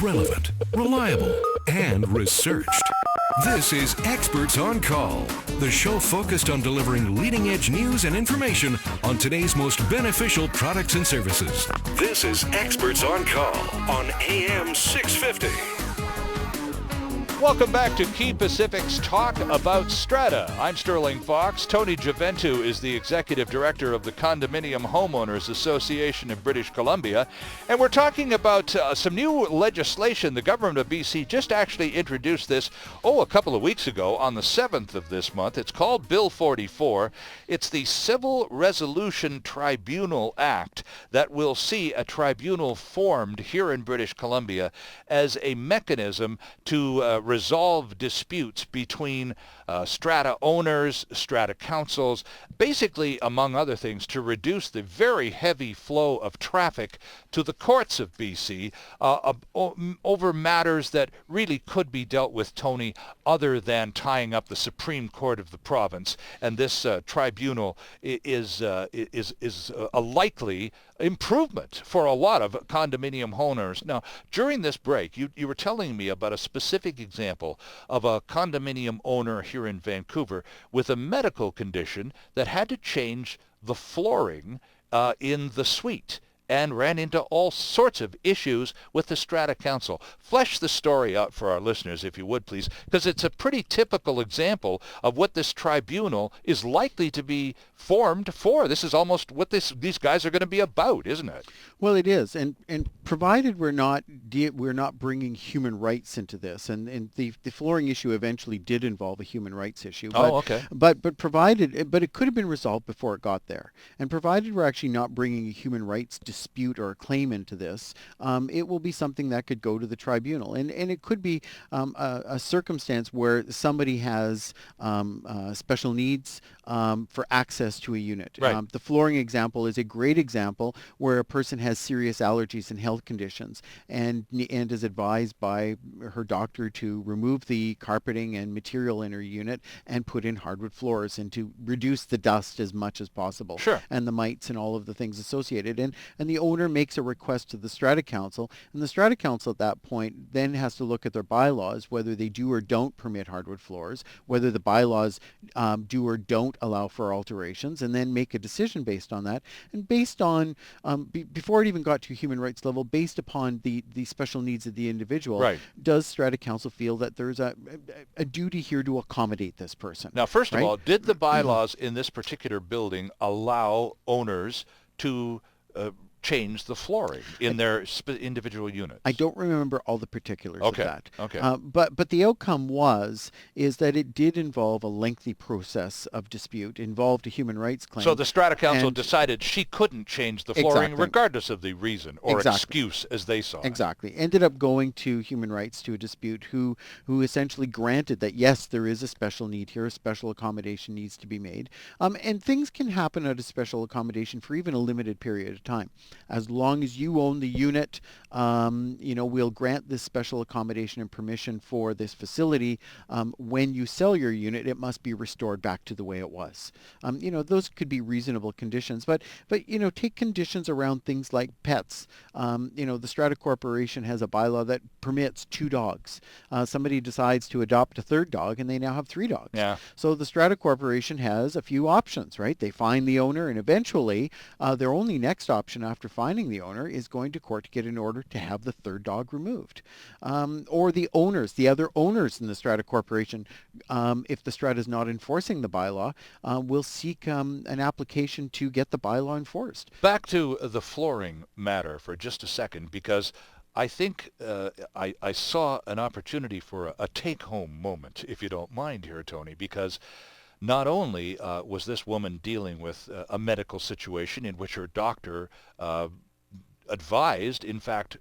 relevant, reliable, and researched. This is Experts on Call, the show focused on delivering leading-edge news and information on today's most beneficial products and services. This is Experts on Call on AM 650. Welcome back to Quay Pacific's Talk About Strata. I'm Stirling Fox. Tony Gioventu is the Executive Director of the Condominium Homeowners Association of British Columbia. And we're talking about some new legislation. The government of BC just actually introduced this, a couple of weeks ago on the 7th of this month. It's called Bill 44. It's the Civil Resolution Tribunal Act that will see a tribunal formed here in British Columbia as a mechanism to resolve disputes between strata owners, strata councils, basically, among other things, to reduce the very heavy flow of traffic to the courts of BC over matters that really could be dealt with, Tony, other than tying up the Supreme Court of the province. And this tribunal is a likely improvement for a lot of condominium owners. Now, during this break, you were telling me about a specific example of a condominium owner here in Vancouver with a medical condition that had to change the flooring in the suite and ran into all sorts of issues with the Strata Council. Flesh the story out for our listeners, if you would, please, because it's a pretty typical example of what this tribunal is likely to be formed for. This is almost what these guys are going to be about, isn't it? Well, it is, and provided we're not bringing human rights into this, and the flooring issue eventually did involve a human rights issue. Okay. But it could have been resolved before it got there, and provided we're actually not bringing a human rights dispute or a claim into this, it will be something that could go to the tribunal, and it could be a circumstance where somebody has special needs for access to a unit. Right. The flooring example is a great example where a person has serious allergies and health conditions and is advised by her doctor to remove the carpeting and material in her unit and put in hardwood floors and to reduce the dust as much as possible. Sure. And the mites and all of the things associated. And the owner makes a request to the Strata Council, and the Strata Council at that point then has to look at their bylaws, whether they do or don't permit hardwood floors, whether the bylaws do or don't allow for alterations, and then make a decision based on that. And based on, before it even got to a human rights level, based upon the special needs of the individual, right, does Strata Council feel that there's a duty here to accommodate this person? Now, first of right? all, did the bylaws in this particular building allow owners to change the flooring in their individual units? I don't remember all the particulars of that. Okay. But the outcome is that it did involve a lengthy process of dispute, involved a human rights claim. So the Strata Council decided she couldn't change the flooring regardless of the reason or excuse as they saw it. Exactly. Ended up going to human rights to a dispute who essentially granted that, yes, there is a special need here, a special accommodation needs to be made. And things can happen out of special accommodation for even a limited period of time. As long as you own the unit, we'll grant this special accommodation and permission for this facility. When you sell your unit, it must be restored back to the way it was. Those could be reasonable conditions, but take conditions around things like pets. The Strata Corporation has a bylaw that permits 2 dogs. Somebody decides to adopt a 3rd dog, and they now have 3 dogs. Yeah. So the Strata Corporation has a few options, right? They find the owner, and eventually their only next option after finding the owner is going to court to get an order to have the 3rd dog removed. Or the other owners in the Strata Corporation, if the Strata is not enforcing the bylaw, will seek an application to get the bylaw enforced. Back to the flooring matter for just a second, because I think I saw an opportunity for a take-home moment, if you don't mind here, Tony, because not only was this woman dealing with a medical situation in which her doctor advised, in fact,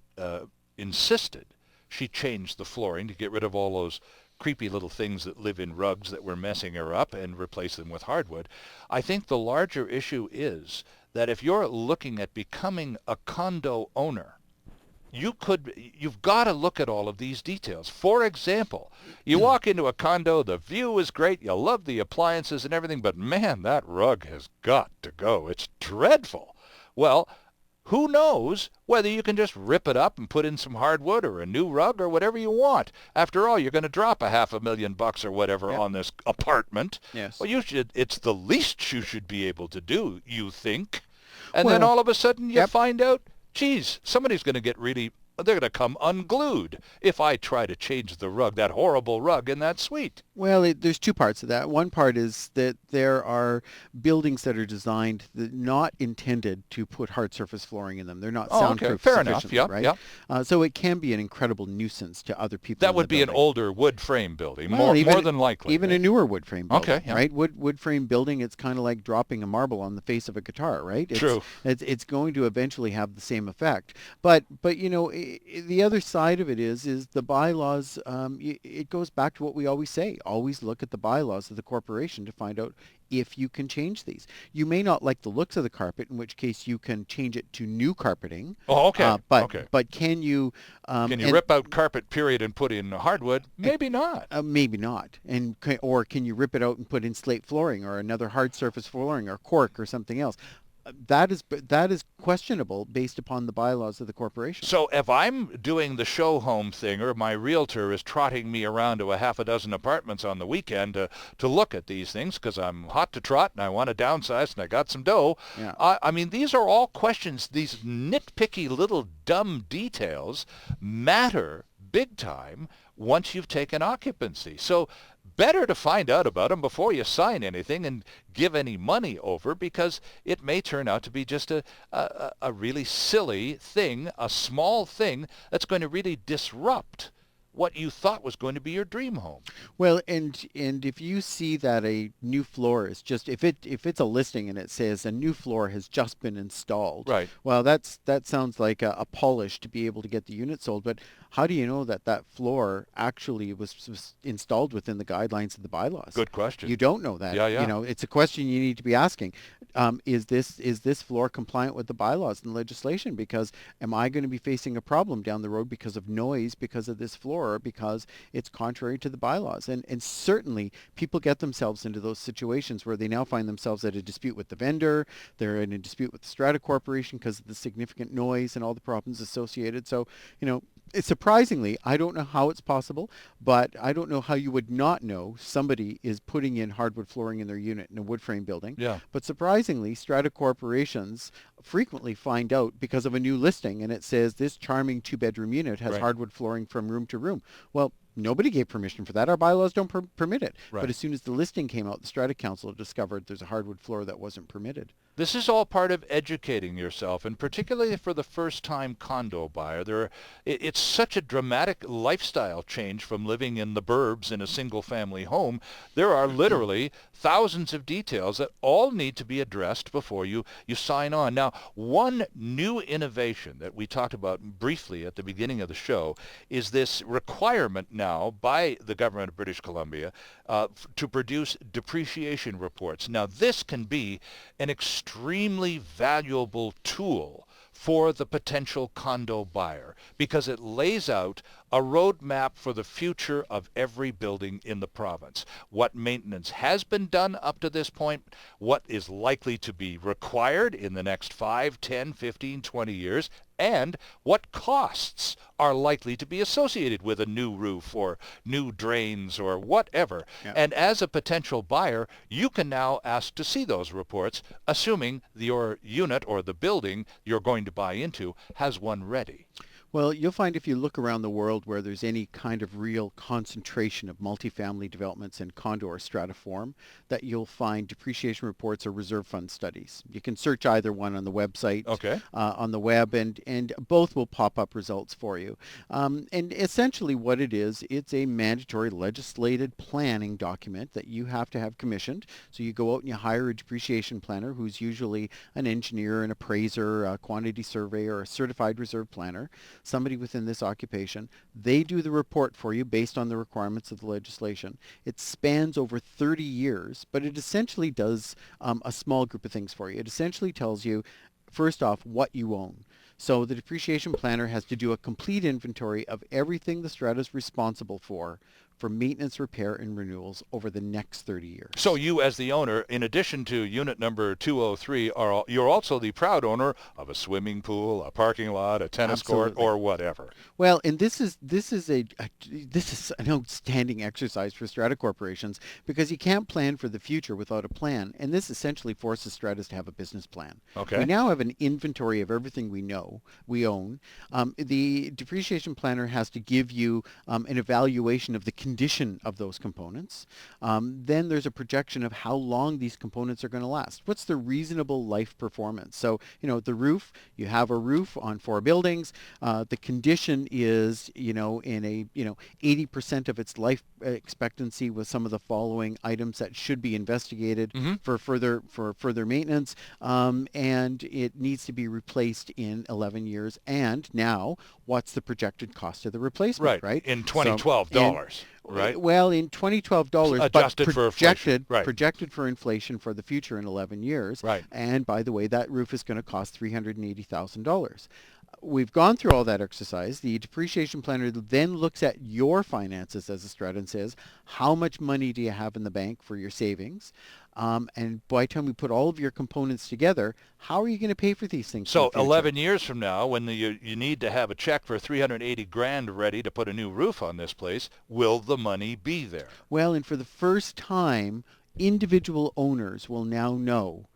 insisted she change the flooring to get rid of all those creepy little things that live in rugs that were messing her up and replace them with hardwood. I think the larger issue is that if you're looking at becoming a condo owner, you've got to look at all of these details. For example, you walk into a condo, the view is great, you love the appliances and everything, but man, that rug has got to go. It's dreadful. Well, who knows whether you can just rip it up and put in some hardwood or a new rug or whatever you want. After all, you're going to drop $500,000 or whatever on this apartment. Yes. Well, it's the least you should be able to do, you think. And then Well, all of a sudden you find out, geez, somebody's going to get they're going to come unglued if I try to change the rug, that horrible rug in that suite. Well, there's two parts of that. One part is that there are buildings that are designed not intended to put hard surface flooring in them. They're not soundproof Fair enough. sufficiently, Yeah, right? So it can be an incredible nuisance to other people. That would be an older wood frame building, Well, more than likely. Even a newer wood frame building, Okay, yeah. right? Wood frame building, it's kind of like dropping a marble on the face of a guitar, right? True. It's going to eventually have the same effect. But you know, the other side of it is the bylaws. It goes back to what we always say. Always look at the bylaws of the corporation to find out if you can change these. You may not like the looks of the carpet, in which case you can change it to new carpeting. Oh, okay. But can you... can you rip out carpet, period, and put in hardwood? Maybe not. Maybe not. Or can you rip it out and put in slate flooring or another hard surface flooring or cork or something else? That is questionable based upon the bylaws of the corporation. So if I'm doing the show home thing, or my realtor is trotting me around to a half a dozen apartments on the weekend to look at these things because I'm hot to trot and I want to downsize and I got some dough, I mean, these are all questions. These nitpicky little dumb details matter big time once you've taken occupancy. So better to find out about them before you sign anything and give any money over, because it may turn out to be just a really silly thing, a small thing that's going to really disrupt what you thought was going to be your dream home. Well, and if you see that a new floor is just, if it's a listing and it says a new floor has just been installed, right? Well, that sounds like a polish to be able to get the unit sold. But how do you know that floor actually was installed within the guidelines of the bylaws? Good question. You don't know that. Yeah. You know, it's a question you need to be asking. Is this floor compliant with the bylaws and legislation? Because am I going to be facing a problem down the road because of noise, because of this floor, or because it's contrary to the bylaws? And certainly people get themselves into those situations where they now find themselves at a dispute with the vendor. They're in a dispute with the Strata Corporation because of the significant noise and all the problems associated. So, you know, it's surprisingly, I don't know how it's possible, but I don't know how you would not know somebody is putting in hardwood flooring in their unit in a wood frame building. Yeah. But surprisingly, Strata corporations frequently find out because of a new listing, and it says this charming 2-bedroom unit has hardwood flooring from room to room. Well, nobody gave permission for that. Our bylaws don't permit it. Right. But as soon as the listing came out, the Strata Council discovered there's a hardwood floor that wasn't permitted. This is all part of educating yourself, and particularly for the first-time condo buyer. It's such a dramatic lifestyle change from living in the burbs in a single-family home. There are literally thousands of details that all need to be addressed before you sign on. Now, one new innovation that we talked about briefly at the beginning of the show is this requirement now by the government of British Columbia to produce depreciation reports. Now, this can be an extremely valuable tool for the potential condo buyer because it lays out a roadmap for the future of every building in the province. What maintenance has been done up to this point, what is likely to be required in the next 5, 10, 15, 20 years, and what costs are likely to be associated with a new roof or new drains or whatever. Yeah. And as a potential buyer, you can now ask to see those reports, assuming your unit or the building you're going to buy into has one ready. Well, you'll find if you look around the world where there's any kind of real concentration of multifamily developments in condo or strata form, that you'll find depreciation reports or reserve fund studies. You can search either one on the website, on the web, and both will pop up results for you. And essentially what it is, it's a mandatory legislated planning document that you have to have commissioned. So you go out and you hire a depreciation planner who's usually an engineer, an appraiser, a quantity surveyor, or a certified reserve planner, somebody within this occupation. They do the report for you based on the requirements of the legislation. It spans over 30 years, but it essentially does a small group of things for you. It essentially tells you, first off, what you own. So the depreciation planner has to do a complete inventory of everything the strata is responsible for for maintenance, repair, and renewals over the next 30 years. So you, as the owner, in addition to unit number 203, you're also the proud owner of a swimming pool, a parking lot, a tennis court, or whatever. Well, and this is an outstanding exercise for strata corporations, because you can't plan for the future without a plan, and this essentially forces stratas to have a business plan. Okay. We now have an inventory of everything we own. The depreciation planner has to give you an evaluation of the condition of those components. Then there's a projection of how long these components are going to last. What's the reasonable life performance? So, the roof, you have a roof on 4 buildings. The condition is, in a, 80% of its life expectancy with some of the following items that should be investigated for further maintenance. And it needs to be replaced in 11 years. And now, what's the projected cost of the replacement, right? In 2012 dollars, right? Well, in 2012 dollars, adjusted but for inflation. Right. projected for inflation for the future in 11 years. Right. And by the way, that roof is going to cost $380,000. We've gone through all that exercise. The depreciation planner then looks at your finances as a strata and says, how much money do you have in the bank for your savings? And by the time we put all of your components together, how are you going to pay for these things? So 11 years from now, when you need to have a check for $380,000 ready to put a new roof on this place, will the money be there? Well, and for the first time, individual owners will now know,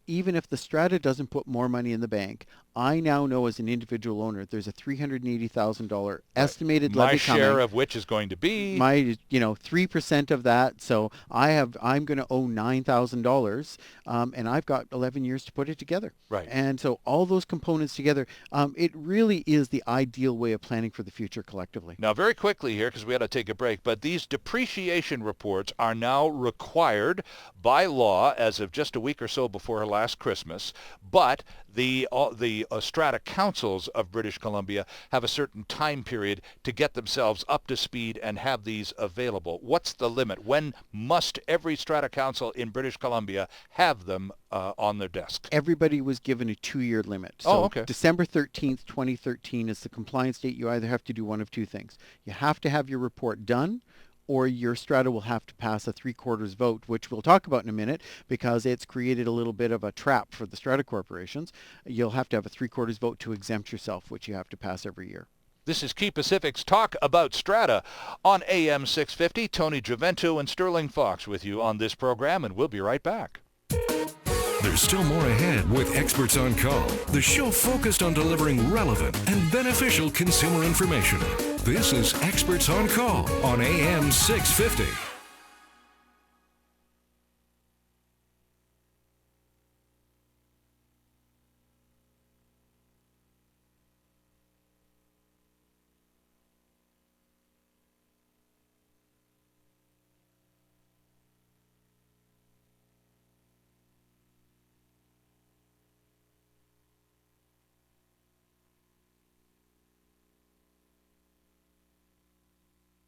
even if the strata doesn't put more money in the bank, I now know as an individual owner there's a $380,000 estimated levy coming. My share of which is going to be my 3% of that. So I'm going to owe $9,000, and I've got 11 years to put it together. Right. And so all those components together, it really is the ideal way of planning for the future collectively. Now, very quickly here, because we had to take a break, but these depreciation reports are now required by law as of just a week or so before last Christmas, but the strata councils of British Columbia have a certain time period to get themselves up to speed and have these available. What's the limit? When must every strata council in British Columbia have them on their desk? Everybody was given a 2-year limit. So okay. December 13th, 2013 is the compliance date. You either have to do one of two things. You have to have your report done, or your strata will have to pass a 3/4 vote, which we'll talk about in a minute, because it's created a little bit of a trap for the strata corporations. You'll have to have a 3/4 vote to exempt yourself, which you have to pass every year. This is Quay Pacific's Talk About Strata on AM 650. Tony Gioventu and Stirling Fox with you on this program, and we'll be right back. There's still more ahead with Experts on Call, the show focused on delivering relevant and beneficial consumer information. This is Experts on Call on AM 650.